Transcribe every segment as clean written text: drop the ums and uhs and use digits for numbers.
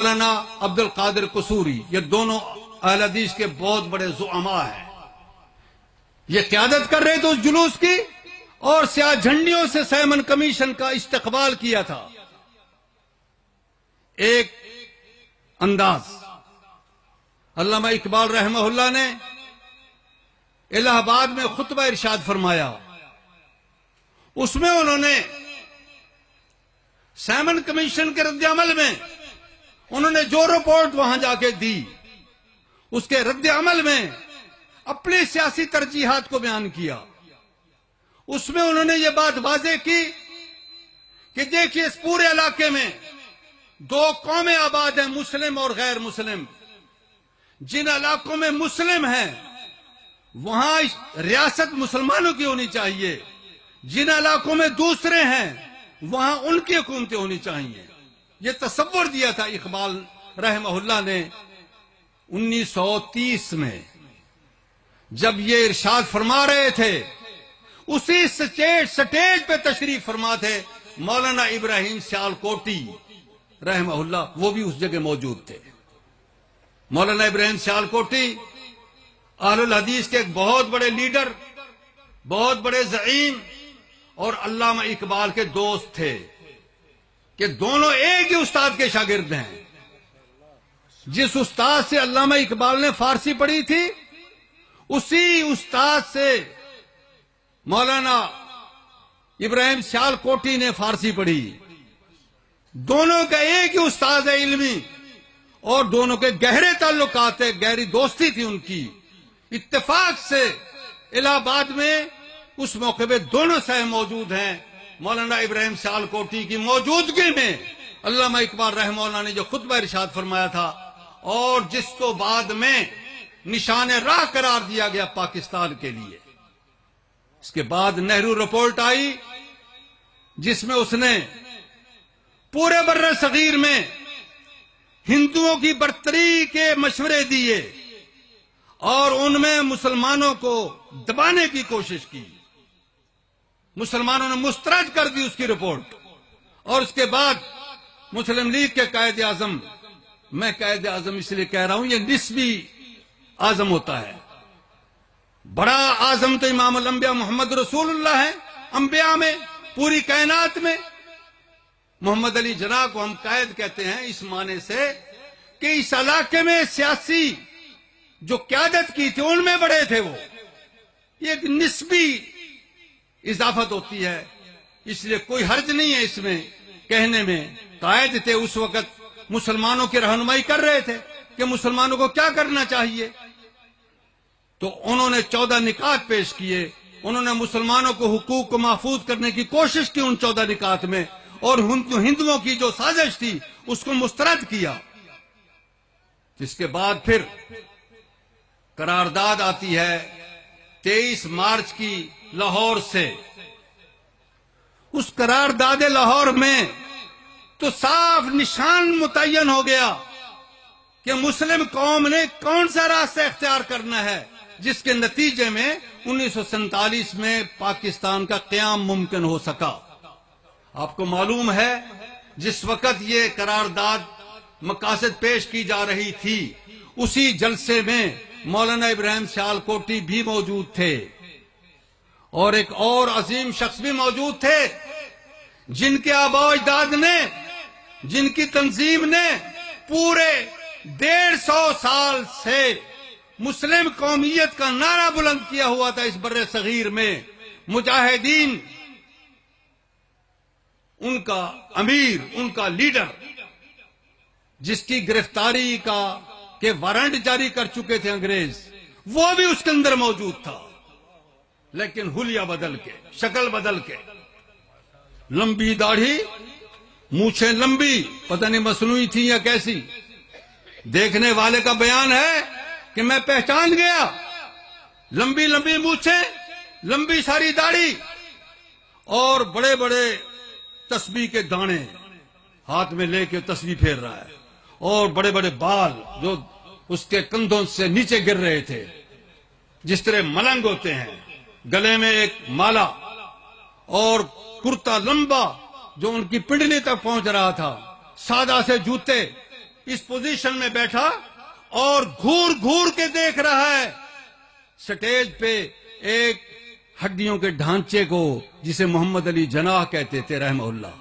مولانا عبد القادر قصوری، یہ دونوں اہل حدیث کے بہت بڑے زعماء ہیں. یہ قیادت کر رہے تھے اس جلوس کی اور سیاہ جھنڈیوں سے سائمن کمیشن کا استقبال کیا تھا. ایک انداز علامہ اقبال رحمہ اللہ نے الہ آباد میں خطبہ ارشاد فرمایا، اس میں انہوں نے سائمن کمیشن کے رد عمل میں انہوں نے جو رپورٹ وہاں جا کے دی اس کے رد عمل میں اپنی سیاسی ترجیحات کو بیان کیا. اس میں انہوں نے یہ بات واضح کی کہ دیکھیے اس پورے علاقے میں دو قومیں آباد ہیں، مسلم اور غیر مسلم. جن علاقوں میں مسلم ہیں وہاں ریاست مسلمانوں کی ہونی چاہیے، جن علاقوں میں دوسرے ہیں وہاں ان کی حکومتیں ہونی چاہیے. یہ تصور دیا تھا اقبال رحمہ اللہ نے 1930 میں. جب یہ ارشاد فرما رہے تھے اسی سٹیج پہ تشریف فرما تھے مولانا ابراہیم سیالکوٹی رحمہ اللہ، وہ بھی اس جگہ موجود تھے. مولانا ابراہیم سیالکوٹی اہل الحدیث کے ایک بہت بڑے لیڈر، بہت بڑے زعیم اور علامہ اقبال کے دوست تھے کہ دونوں ایک ہی استاد کے شاگرد ہیں. جس استاد سے علامہ اقبال نے فارسی پڑھی تھی اسی استاد سے مولانا ابراہیم سیالکوٹی نے فارسی پڑھی. دونوں کا ایک ہی استاد ہے علمی اور دونوں کے گہرے تعلقات ہیں، گہری دوستی تھی ان کی. اتفاق سے الہ آباد میں اس موقع پہ دونوں صاحب موجود ہیں. مولانا ابراہیم سیالکوٹی کی موجودگی میں علامہ اقبال رحمہ اللہ نے جو خطبہ ارشاد فرمایا تھا اور جس کو بعد میں نشان راہ قرار دیا گیا پاکستان کے لیے. اس کے بعد نہرو رپورٹ آئی جس میں اس نے پورے بر صغیر میں ہندوؤں کی برتری کے مشورے دیے اور ان میں مسلمانوں کو دبانے کی کوشش کی. مسلمانوں نے مسترد کر دی اس کی رپورٹ. اور اس کے بعد مسلم لیگ کے قائد اعظم، میں قائد اعظم اس لیے کہہ رہا ہوں، یہ نسبی اعظم ہوتا ہے. بڑا اعظم تو امام الانبیاء محمد رسول اللہ ہے. انبیاء میں پوری کائنات میں محمد علی جناح کو ہم قائد کہتے ہیں اس معنی سے کہ اس علاقے میں سیاسی جو قیادت کی تھی ان میں بڑے تھے. وہ یہ ایک نسبی اضافت ہوتی ہے، اس لیے کوئی حرج نہیں ہے اس میں کہنے میں. قائد تھے اس وقت، مسلمانوں کی رہنمائی کر رہے تھے کہ مسلمانوں کو کیا کرنا چاہیے. تو انہوں نے 14 نکات پیش کیے. انہوں نے مسلمانوں کو حقوق کو محفوظ کرنے کی کوشش کی ان 14 نکات میں، اور ہندوؤں کی جو سازش تھی اس کو مسترد کیا. جس کے بعد پھر قرارداد آتی ہے 23 مارچ کی لاہور سے. اس قرارداد لاہور میں تو صاف نشان متعین ہو گیا کہ مسلم قوم نے کون سا راستہ اختیار کرنا ہے، جس کے نتیجے میں 1947 میں پاکستان کا قیام ممکن ہو سکا. آپ کو معلوم ہے جس وقت یہ قرارداد مقاصد پیش کی جا رہی تھی اسی جلسے میں مولانا ابراہیم سیالکوٹی بھی موجود تھے اور ایک اور عظیم شخص بھی موجود تھے جن کے آباء و اجداد نے، جن کی تنظیم نے پورے 150 سال سے مسلم قومیت کا نعرہ بلند کیا ہوا تھا اس بر صغیر میں. مجاہدین ان کا امیر، ان کا لیڈر، جس کی گرفتاری کا کہ وارنٹ جاری کر چکے تھے انگریز، وہ بھی اس کے اندر موجود تھا. لیکن حلیہ بدل کے، شکل بدل کے، لمبی داڑھی، مونچھیں لمبی، پتہ نہیں مصنوعی تھی یا کیسی. دیکھنے والے کا بیان ہے کہ میں پہچان گیا. لمبی لمبی مونچھیں، لمبی ساری داڑھی اور بڑے بڑے تسبیح کے دانے ہاتھ میں لے کے تسبیح پھیر رہا ہے، اور بڑے بڑے بال جو اس کے کندھوں سے نیچے گر رہے تھے جس طرح ملنگ ہوتے ہیں. گلے میں ایک مالا اور کرتا لمبا جو ان کی پنڈلی تک پہنچ رہا تھا. سادہ سے جوتے، اس پوزیشن میں بیٹھا اور گھور گھور کے دیکھ رہا ہے سٹیج پہ ایک ہڈیوں کے ڈھانچے کو جسے محمد علی جناح کہتے تھے رحمہ اللہ،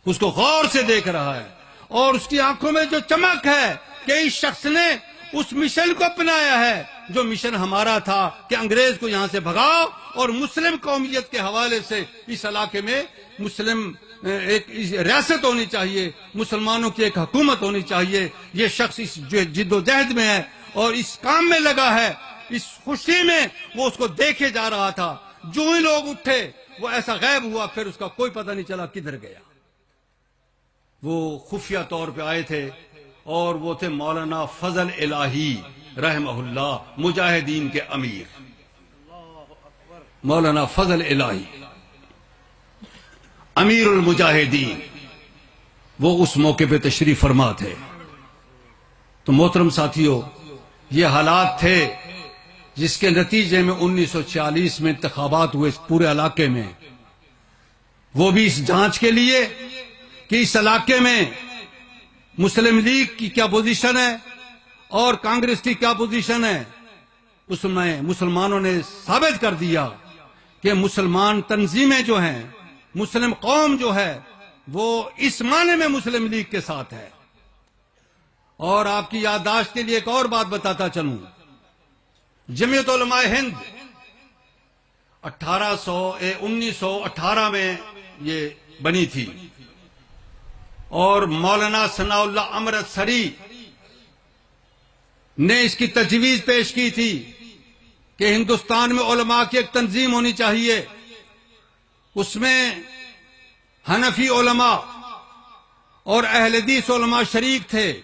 اس کو غور سے دیکھ رہا ہے اور اس کی آنکھوں میں جو چمک ہے کہ اس شخص نے اس مشن کو اپنایا ہے جو مشن ہمارا تھا کہ انگریز کو یہاں سے بھگاؤ اور مسلم قومیت کے حوالے سے اس علاقے میں مسلم ایک ریاست ہونی چاہیے، مسلمانوں کی ایک حکومت ہونی چاہیے۔ یہ شخص اس جد و جہد میں ہے اور اس کام میں لگا ہے، اس خوشی میں وہ اس کو دیکھے جا رہا تھا۔ جو ہی لوگ اٹھے وہ ایسا غائب ہوا، پھر اس کا کوئی پتہ نہیں چلا کدھر گیا۔ وہ خفیہ طور پہ آئے تھے اور وہ تھے مولانا فضل الہی رحمہ اللہ، مجاہدین کے امیر مولانا فضل الہی امیر المجاہدین، وہ اس موقع پہ تشریف فرما تھے۔ تو محترم ساتھیوں، یہ حالات تھے جس کے نتیجے میں 1946 میں انتخابات ہوئے اس پورے علاقے میں، وہ بھی اس جانچ کے لیے کہ اس علاقے میں مسلم لیگ کی کیا پوزیشن ہے اور کانگریس کی کیا پوزیشن ہے۔ اس میں مسلمانوں نے ثابت کر دیا کہ مسلمان تنظیمیں جو ہیں، مسلم قوم جو ہے، وہ اس معنی میں مسلم لیگ کے ساتھ ہے۔ اور آپ کی یادداشت کے لیے ایک اور بات بتاتا چلوں، جمعیت علماء ہند 1918 میں یہ بنی تھی اور مولانا ثناء اللہ امرتسری نے اس کی تجویز پیش کی تھی کہ ہندوستان میں علماء کی ایک تنظیم ہونی چاہیے، اس میں حنفی علماء اور اہل حدیث علماء شریک تھے۔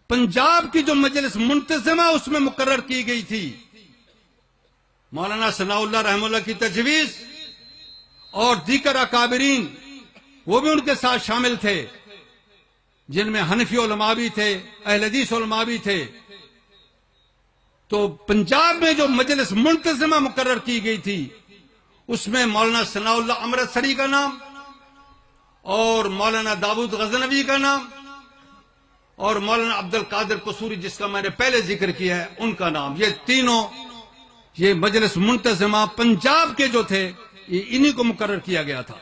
پنجاب کی جو مجلس منتظمہ اس میں مقرر کی گئی تھی، مولانا ثناء اللہ رحمہ اللہ کی تجویز اور دیگر اکابرین وہ بھی ان کے ساتھ شامل تھے، جن میں حنفی علماء بھی تھے، اہل حدیث علماء بھی تھے۔ تو پنجاب میں جو مجلس منتظمہ مقرر کی گئی تھی، اس میں مولانا ثناء اللہ امرتسری کا نام اور مولانا داؤد غزنوی کا نام اور مولانا عبد القادر قصوری، جس کا میں نے پہلے ذکر کیا ہے، ان کا نام، یہ تینوں، یہ مجلس منتظمہ پنجاب کے جو تھے، انہی کو مقرر کیا گیا تھا۔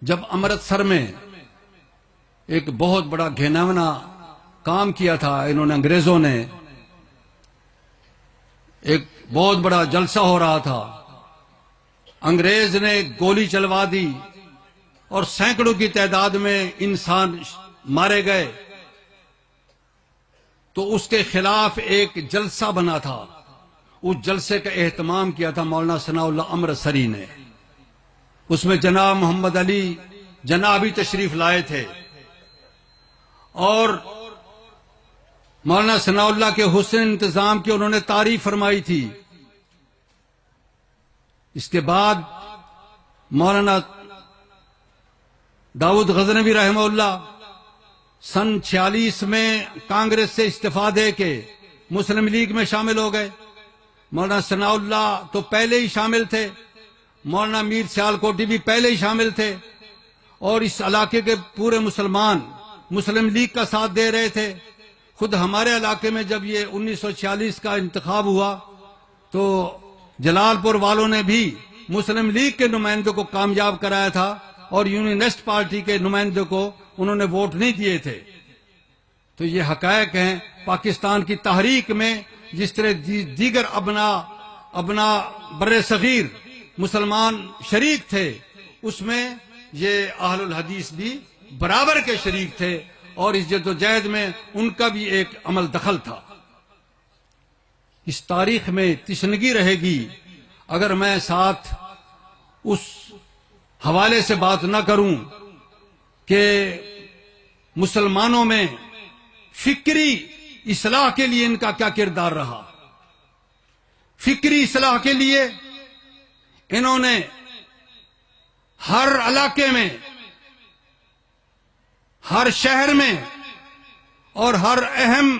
جب امرتسر میں ایک بہت بڑا گھناونا کام کیا تھا انہوں نے، انگریزوں نے، ایک بہت بڑا جلسہ ہو رہا تھا، انگریز نے گولی چلوا دی اور سینکڑوں کی تعداد میں انسان مارے گئے، تو اس کے خلاف ایک جلسہ بنا تھا۔ اس جلسے کا اہتمام کیا تھا مولانا ثناء اللہ امرتسری نے، اس میں جناب محمد علی جناح بھی تشریف لائے تھے اور مولانا ثناء اللہ کے حسن انتظام کی انہوں نے تعریف فرمائی تھی۔ اس کے بعد مولانا داؤد غزنوی رحمہ اللہ سن 46 میں کانگریس سے استعفیٰ دے کے مسلم لیگ میں شامل ہو گئے۔ مولانا ثناء اللہ تو پہلے ہی شامل تھے، مولانا میر سیال کوٹی بھی پہلے ہی شامل تھے، اور اس علاقے کے پورے مسلمان مسلم لیگ کا ساتھ دے رہے تھے۔ خود ہمارے علاقے میں جب یہ 1946 کا انتخاب ہوا تو جلال پور والوں نے بھی مسلم لیگ کے نمائندوں کو کامیاب کرایا تھا اور یونینسٹ پارٹی کے نمائندوں کو انہوں نے ووٹ نہیں دیے تھے۔ تو یہ حقائق ہیں پاکستان کی تحریک میں، جس طرح دیگر ابنا بر صغیر مسلمان شریک تھے، اس میں یہ اہل الحدیث بھی برابر کے شریک تھے اور اس جد و جہد میں ان کا بھی ایک عمل دخل تھا۔ اس تاریخ میں تشنگی رہے گی اگر میں ساتھ اس حوالے سے بات نہ کروں کہ مسلمانوں میں فکری اصلاح کے لیے ان کا کیا کردار رہا۔ فکری اصلاح کے لیے انہوں نے ہر علاقے میں، ہر شہر میں اور ہر اہم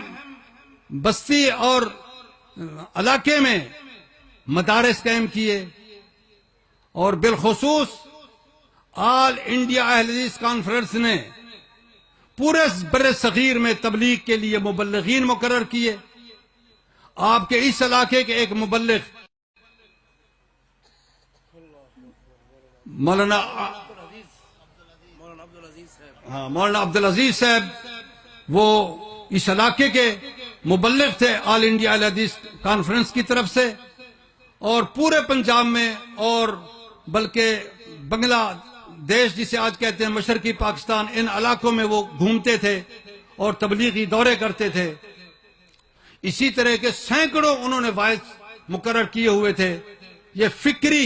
بستی اور علاقے میں مدارس قائم کیے اور بالخصوص آل انڈیا اہل حدیث کانفرنس نے پورے بر صغیر میں تبلیغ کے لیے مبلغین مقرر کیے. آپ کے اس علاقے کے ایک مبلغ مولانا عبدالعزیز صاحب وہ اس علاقے کے مبلغ تھے آل انڈیا اہل حدیث کانفرنس کی طرف سے، اور پورے پنجاب میں اور بلکہ بنگلہ دیش جسے آج کہتے ہیں مشرقی پاکستان، ان علاقوں میں وہ گھومتے تھے اور تبلیغی دورے کرتے تھے. اسی طرح کے سینکڑوں انہوں نے واعظ مقرر کیے ہوئے تھے. یہ فکری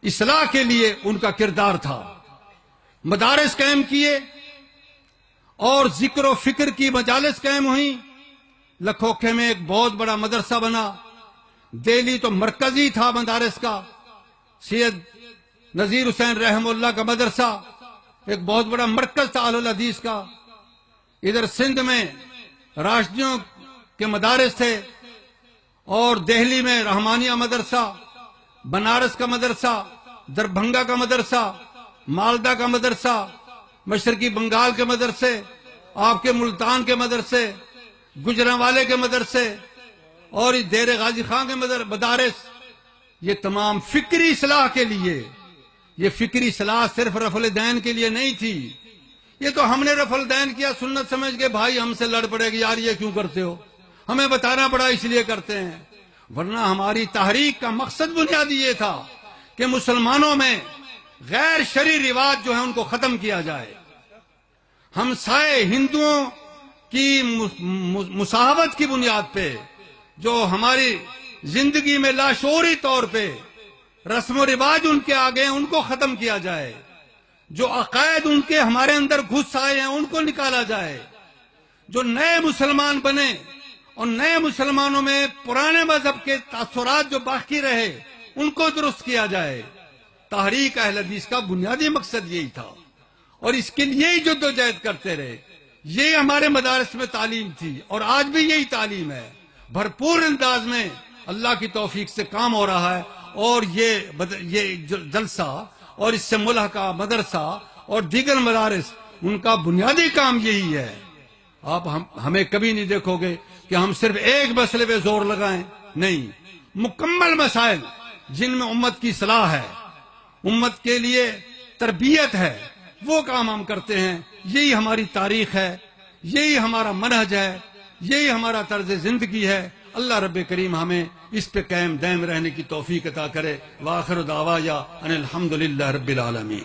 اصلاح کے لیے ان کا کردار تھا. مدارس قائم کیے اور ذکر و فکر کی مجالس قائم ہوئیں. لکھوکھے میں ایک بہت بڑا مدرسہ بنا. دہلی تو مرکزی تھا مدارس کا. سید نذیر حسین رحم اللہ کا مدرسہ ایک بہت بڑا مرکز تھا اہل الحدیث کا. ادھر سندھ میں راشدیوں کے مدارس تھے، اور دہلی میں رحمانیہ مدرسہ، بنارس کا مدرسہ، دربھنگا کا مدرسہ، مالدہ کا مدرسہ، مشرقی بنگال کے مدرسے، آپ کے ملتان کے مدرسے، گجرانوالے کے مدرسے، اور دیر غازی خان کے مدارس. یہ تمام فکری اصلاح کے لیے. یہ فکری اصلاح صرف رفع الدین کے لیے نہیں تھی. یہ تو ہم نے رفع الدین کیا سنت سمجھ کے بھائی ہم سے لڑ پڑے گی، یار یہ کیوں کرتے ہو، ہمیں بتانا پڑا اس لیے کرتے ہیں. ورنہ ہماری تحریک کا مقصد بنیادی یہ تھا کہ مسلمانوں میں غیر شرعی رواج جو ہیں ان کو ختم کیا جائے. ہم سائے ہندوؤں کی مصاحبت کی بنیاد پہ جو ہماری زندگی میں لاشعوری طور پہ رسم و رواج ان کے آگے ہیں ان کو ختم کیا جائے. جو عقائد ان کے ہمارے اندر گھس آئے ہیں ان کو نکالا جائے. جو نئے مسلمان بنے اور نئے مسلمانوں میں پرانے مذہب کے تاثرات جو باقی رہے ان کو درست کیا جائے. تحریک اہل حدیث کا بنیادی مقصد یہی تھا، اور اس کے لیے ہی جدوجہد کرتے رہے. یہ ہمارے مدارس میں تعلیم تھی، اور آج بھی یہی تعلیم ہے. بھرپور انداز میں اللہ کی توفیق سے کام ہو رہا ہے. اور یہ جلسہ اور اس سے ملحقہ مدرسہ اور دیگر مدارس ان کا بنیادی کام یہی ہے. آپ ہمیں کبھی نہیں دیکھو گے کہ ہم صرف ایک مسئلے پہ زور لگائیں. نہیں، مکمل مسائل جن میں امت کی اصلاح ہے، امت کے لیے تربیت ہے، وہ کام ہم کرتے ہیں. یہی ہماری تاریخ ہے، یہی ہمارا منہج ہے، یہی ہمارا طرز زندگی ہے. اللہ رب کریم ہمیں اس پہ قائم دائم رہنے کی توفیق عطا کرے. وآخر دعوایا ان الحمدللہ رب العالمین.